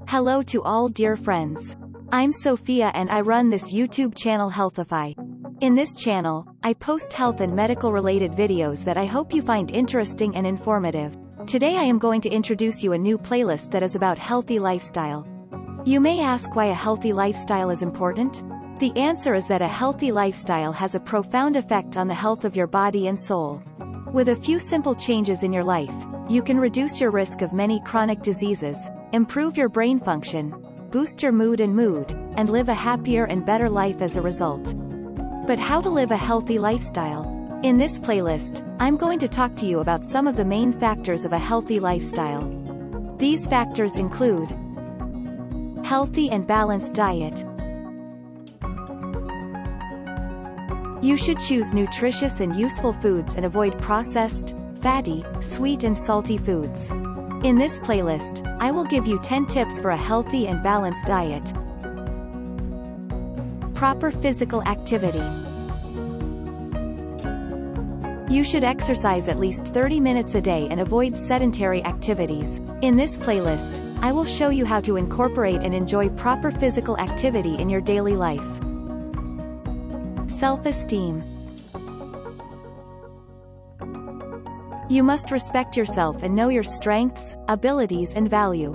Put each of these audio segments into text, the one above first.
Hello to all dear friends. I'm Sophia and I run this YouTube channel Healthify. In this channel, I post health and medical related videos that I hope you find interesting and informative. Today I am going to introduce you a new playlist that is about healthy lifestyle. You may ask why a healthy lifestyle is important? The answer is that a healthy lifestyle has a profound effect on the health of your body and soul. With a few simple changes in your life, you can reduce your risk of many chronic diseases, improve your brain function, boost your mood and live a happier and better life as a result. But how to live a healthy lifestyle? In this playlist, I'm going to talk to you about some of the main factors of a healthy lifestyle. These factors include healthy and balanced diet. You should choose nutritious and useful foods and avoid processed, fatty, sweet and salty foods. In this playlist, I will give you 10 tips for a healthy and balanced diet. Proper physical activity. You should exercise at least 30 minutes a day and avoid sedentary activities. In this playlist, I will show you how to incorporate and enjoy proper physical activity in your daily life. Self-esteem. You must respect yourself and know your strengths, abilities and value.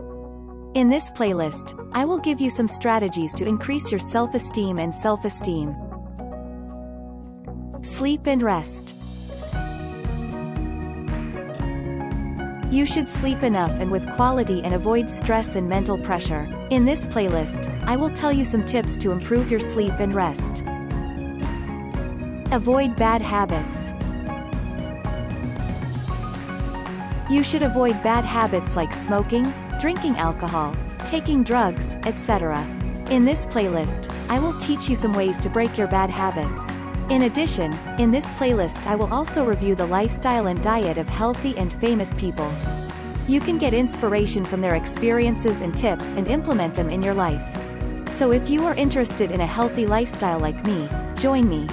In this playlist, I will give you some strategies to increase your self-esteem and self-esteem. Sleep and rest. You should sleep enough and with quality and avoid stress and mental pressure. In this playlist, I will tell you some tips to improve your sleep and rest. Avoid bad habits. You should avoid bad habits like smoking, drinking alcohol, taking drugs, etc. In this playlist, I will teach you some ways to break your bad habits. In addition, in this playlist I will also review the lifestyle and diet of healthy and famous people. You can get inspiration from their experiences and tips and implement them in your life. So if you are interested in a healthy lifestyle like me, join me.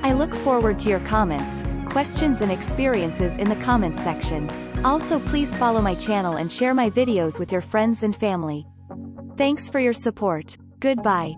I look forward to your comments, questions and experiences in the comments section. Also please follow my channel and share my videos with your friends and family. Thanks for your support. Goodbye.